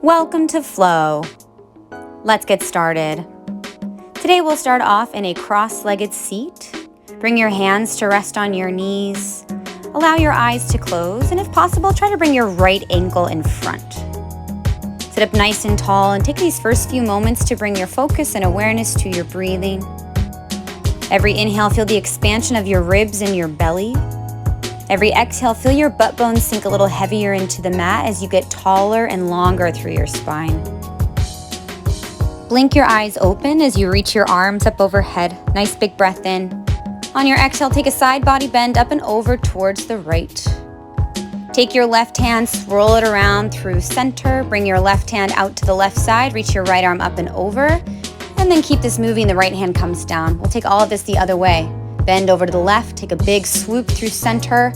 Welcome to Flow. Let's get started. Today we'll start off in a cross-legged seat. Bring your hands to rest on your knees. Allow your eyes to close, and if possible, try to bring your right ankle in front. Sit up nice and tall and take these first few moments to bring your focus and awareness to your breathing. Every inhale, feel the expansion of your ribs and your belly. Every exhale, feel your butt bones sink a little heavier into the mat as you get taller and longer through your spine. Blink your eyes open as you reach your arms up overhead. Nice big breath in. On your exhale, take a side body bend up and over towards the right. Take your left hand, swirl it around through center. Bring your left hand out to the left side. Reach your right arm up and over. And then keep this moving. The right hand comes down. We'll take all of this the other way. Bend over to the left, take a big swoop through center,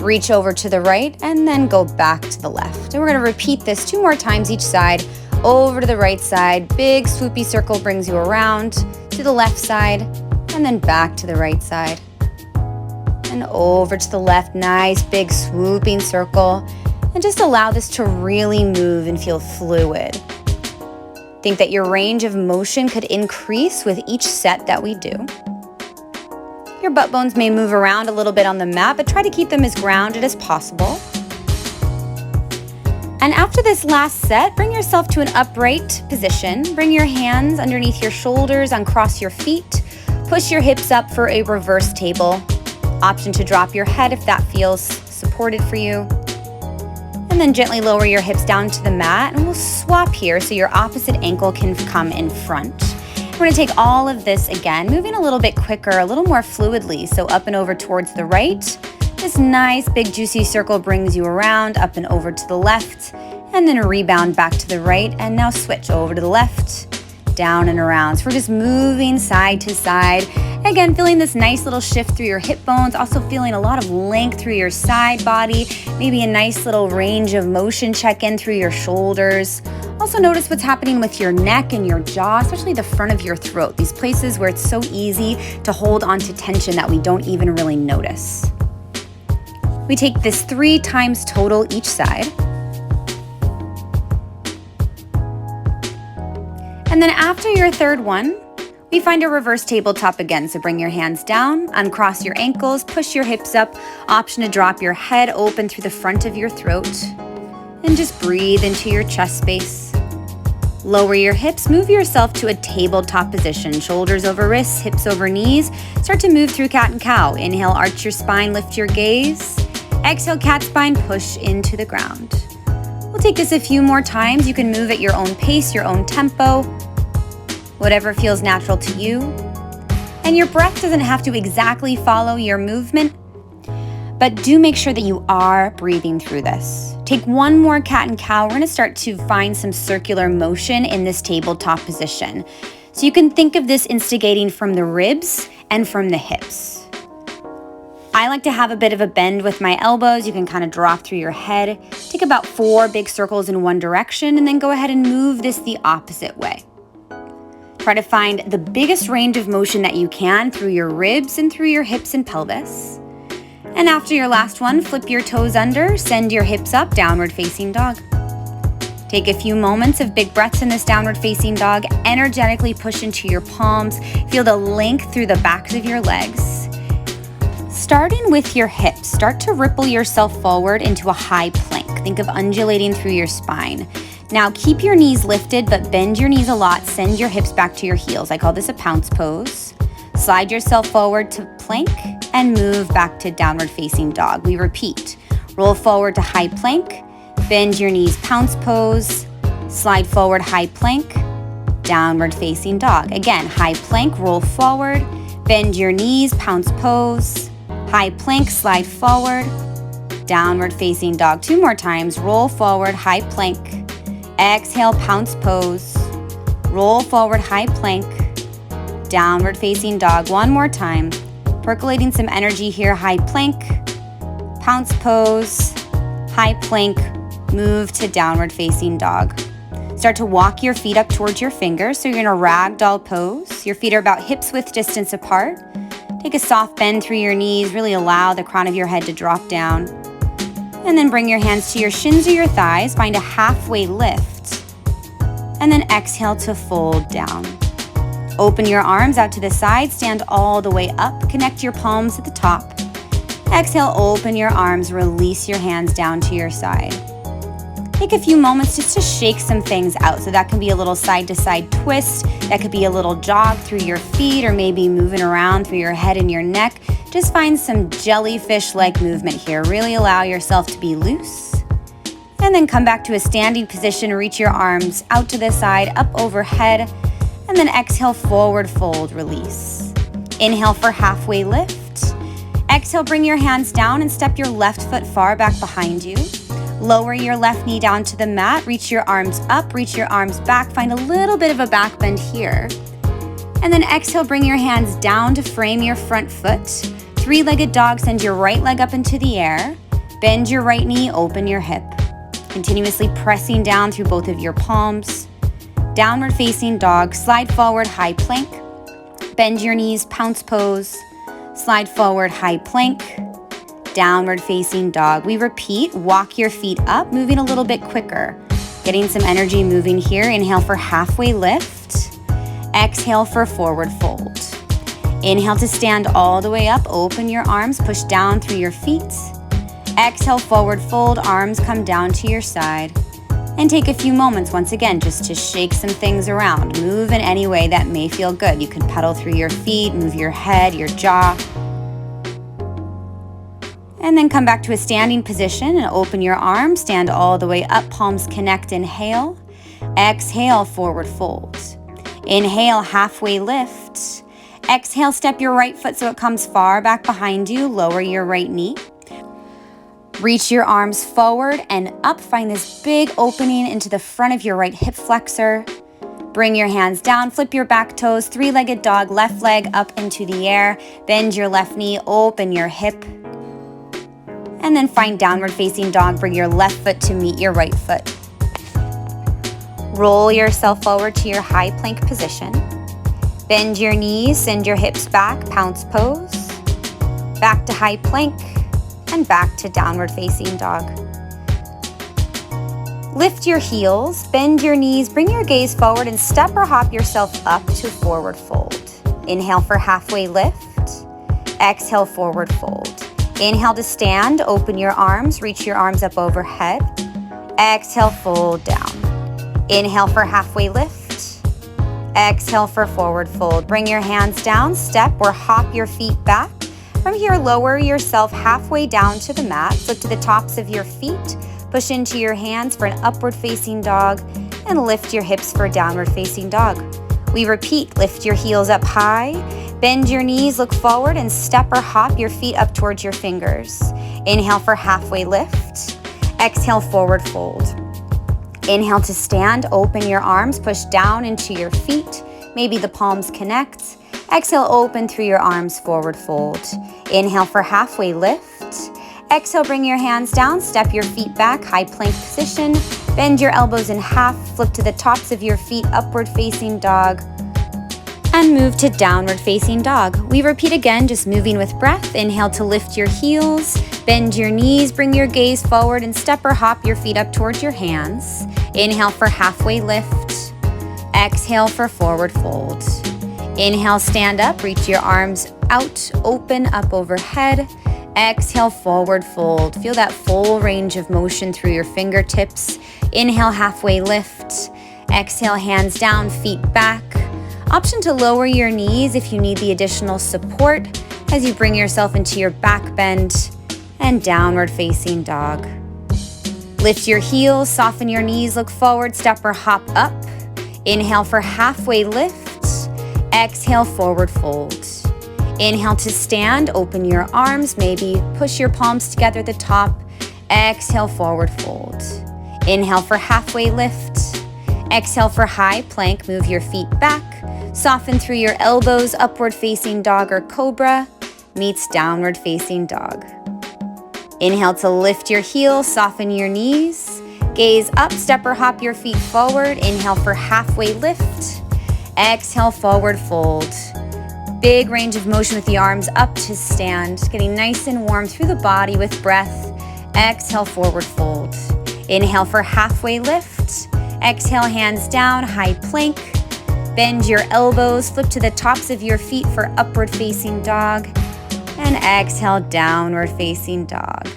reach over to the right, and then go back to the left. And we're gonna repeat this 2 more times each side. Over to the right side, big swoopy circle brings you around to the left side, and then back to the right side. And over to the left, nice big swooping circle. And just allow this to really move and feel fluid. Think that your range of motion could increase with each set that we do. Your butt bones may move around a little bit on the mat, but try to keep them as grounded as possible. And after this last set, bring yourself to an upright position. Bring your hands underneath your shoulders, uncross your feet. Push your hips up for a reverse table. Option to drop your head if that feels supported for you. And then gently lower your hips down to the mat, and we'll swap here so your opposite ankle can come in front. We're going to take all of this again, moving a little bit quicker, a little more fluidly. So up and over towards the right. This nice big juicy circle brings you around, up and over to the left, and then a rebound back to the right. And now switch over to the left, down and around. So we're just moving side to side. Again, feeling this nice little shift through your hip bones, also feeling a lot of length through your side body, maybe a nice little range of motion check-in through your shoulders. Also notice what's happening with your neck and your jaw, especially the front of your throat, these places where it's so easy to hold onto tension that we don't even really notice. We take this 3 times total each side. And then after your third one, we find a reverse tabletop again. So bring your hands down, uncross your ankles, push your hips up, option to drop your head open through the front of your throat, and just breathe into your chest space. Lower your hips, move yourself to a tabletop position. Shoulders over wrists, hips over knees. Start to move through cat and cow. Inhale, arch your spine, lift your gaze. Exhale, cat spine, push into the ground. We'll take this a few more times. You can move at your own pace, your own tempo, whatever feels natural to you. And your breath doesn't have to exactly follow your movement, but do make sure that you are breathing through this. Take 1 more cat and cow. We're gonna start to find some circular motion in this tabletop position. So you can think of this instigating from the ribs and from the hips. I like to have a bit of a bend with my elbows. You can kind of drop through your head. Take about 4 big circles in one direction, and then go ahead and move this the opposite way. Try to find the biggest range of motion that you can through your ribs and through your hips and pelvis. And after your last one, flip your toes under, send your hips up, downward facing dog. Take a few moments of big breaths in this downward facing dog. Energetically push into your palms. Feel the length through the backs of your legs. Starting with your hips, start to ripple yourself forward into a high plank. Think of undulating through your spine. Now keep your knees lifted, but bend your knees a lot. Send your hips back to your heels. I call this a pounce pose. Slide yourself forward to plank and move back to downward facing dog. We repeat. Roll forward to high plank, bend your knees, pounce pose, slide forward, high plank, downward facing dog. Again, high plank, roll forward, bend your knees, pounce pose, high plank, slide forward, downward facing dog. 2 more times. Roll forward, high plank, exhale, pounce pose, roll forward, high plank, downward facing dog. 1 more time. Percolating some energy here. High plank, pounce pose, high plank, move to downward facing dog. Start to walk your feet up towards your fingers. So you're in a ragdoll pose. Your feet are about hips width distance apart. Take a soft bend through your knees. Really allow the crown of your head to drop down. And then bring your hands to your shins or your thighs, find a halfway lift. And then exhale to fold down. Open your arms out to the side, stand all the way up, connect your palms at the top. Exhale, open your arms, release your hands down to your side. Take a few moments just to shake some things out. So that can be a little side-to-side twist, that could be a little jog through your feet, or maybe moving around through your head and your neck. Just find some jellyfish-like movement here. Really allow yourself to be loose. And then come back to a standing position, reach your arms out to the side, up overhead, and then exhale, forward fold, release. Inhale for halfway lift. Exhale, bring your hands down and step your left foot far back behind you. Lower your left knee down to the mat, reach your arms up, reach your arms back, find a little bit of a back bend here. And then exhale, bring your hands down to frame your front foot. Three-legged dog, send your right leg up into the air. Bend your right knee, open your hip. Continuously pressing down through both of your palms. Downward facing dog, slide forward, high plank. Bend your knees, pounce pose. Slide forward, high plank. Downward facing dog. We repeat, walk your feet up, moving a little bit quicker. Getting some energy moving here. Inhale for halfway lift. Exhale for forward fold. Inhale to stand all the way up, open your arms, push down through your feet. Exhale, forward fold, arms come down to your side. And take a few moments once again just to shake some things around. Move in any way that may feel good. You can pedal through your feet, move your head, your jaw. And then come back to a standing position and open your arms. Stand all the way up, palms connect, inhale. Exhale, forward fold. Inhale, halfway lift. Exhale, step your right foot so it comes far back behind you. Lower your right knee. Reach your arms forward and up. Find this big opening into the front of your right hip flexor. Bring your hands down, flip your back toes, three-legged dog, left leg up into the air. Bend your left knee, open your hip. And then find downward facing dog. Bring your left foot to meet your right foot. Roll yourself forward to your high plank position. Bend your knees, send your hips back, pounce pose. Back to high plank. And back to downward facing dog. Lift your heels, bend your knees, bring your gaze forward and step or hop yourself up to forward fold. Inhale for halfway lift. Exhale, forward fold. Inhale to stand, open your arms, reach your arms up overhead. Exhale, fold down. Inhale for halfway lift. Exhale for forward fold. Bring your hands down, step or hop your feet back. From here, lower yourself halfway down to the mat, flip to the tops of your feet, push into your hands for an upward facing dog, and lift your hips for a downward facing dog. We repeat, lift your heels up high, bend your knees, look forward, and step or hop your feet up towards your fingers. Inhale for halfway lift, exhale, forward fold. Inhale to stand, open your arms, push down into your feet, maybe the palms connect. Exhale, open through your arms, forward fold. Inhale for halfway lift. Exhale, bring your hands down, step your feet back, high plank position. Bend your elbows in half, flip to the tops of your feet, upward facing dog. And move to downward facing dog. We repeat again, just moving with breath. Inhale to lift your heels, bend your knees, bring your gaze forward and step or hop your feet up towards your hands. Inhale for halfway lift. Exhale for forward fold. Inhale, stand up, reach your arms out, open up overhead. Exhale, forward fold. Feel that full range of motion through your fingertips. Inhale, halfway lift. Exhale, hands down, feet back. Option to lower your knees if you need the additional support as you bring yourself into your back bend and downward facing dog. Lift your heels, soften your knees, look forward, step or hop up. Inhale for halfway lift. Exhale, forward fold. Inhale to stand, open your arms, maybe push your palms together at the top. Exhale, forward fold. Inhale for halfway lift. Exhale for high plank, move your feet back. Soften through your elbows, upward facing dog or cobra meets downward facing dog. Inhale to lift your heels, soften your knees. Gaze up, step or hop your feet forward. Inhale for halfway lift. Exhale, forward fold. Big range of motion with the arms up to stand, getting nice and warm through the body with breath. Exhale, forward fold. Inhale for halfway lift. Exhale, hands down, high plank. Bend your elbows, flip to the tops of your feet for upward facing dog. And exhale, downward facing dog.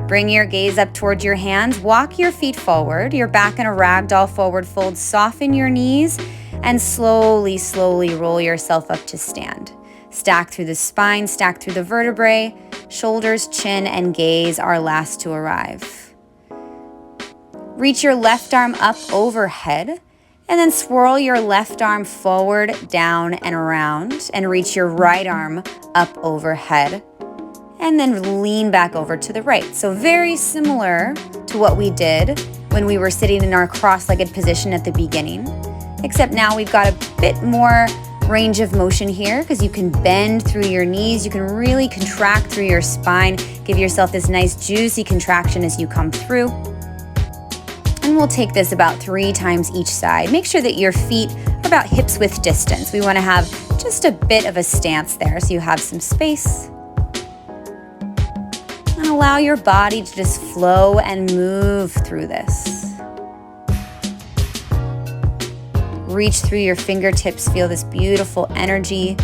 Bring your gaze up towards your hands. Walk your feet forward. You're back in a ragdoll forward fold. Soften your knees and slowly, slowly roll yourself up to stand. Stack through the spine, stack through the vertebrae. Shoulders, chin, and gaze are last to arrive. Reach your left arm up overhead and then swirl your left arm forward, down, and around, and reach your right arm up overhead and then lean back over to the right. So very similar to what we did when we were sitting in our cross-legged position at the beginning, except now we've got a bit more range of motion here because you can bend through your knees, you can really contract through your spine, give yourself this nice juicy contraction as you come through. And we'll take this about 3 times each side. Make sure that your feet are about hips width distance. We want to have just a bit of a stance there so you have some space. And allow your body to just flow and move through this. Reach through your fingertips, feel this beautiful energy,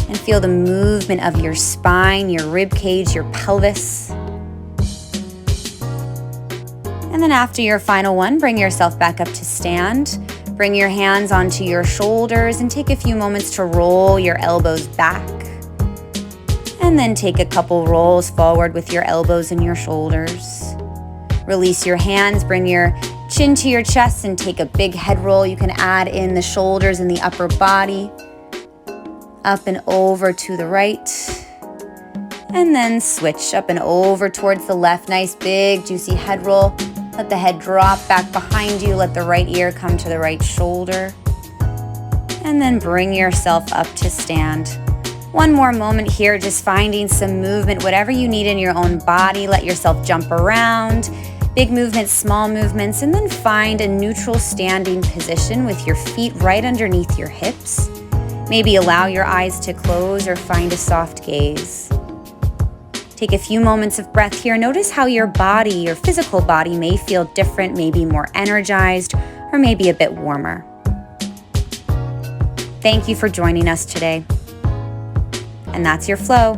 and feel the movement of your spine, your rib cage, your pelvis. And then after your final one, bring yourself back up to stand. Bring your hands onto your shoulders and take a few moments to roll your elbows back. And then take a couple rolls forward with your elbows and your shoulders. Release your hands, bring your chin to your chest and take a big head roll. You can add in the shoulders and the upper body. Up and over to the right. And then switch up and over towards the left. Nice big juicy head roll. Let the head drop back behind you. Let the right ear come to the right shoulder. And then bring yourself up to stand. One more moment here, just finding some movement, whatever you need in your own body. Let yourself jump around. Big movements, small movements, and then find a neutral standing position with your feet right underneath your hips. Maybe allow your eyes to close or find a soft gaze. Take a few moments of breath here. Notice how your body, your physical body, may feel different, maybe more energized, or maybe a bit warmer. Thank you for joining us today. And that's your flow.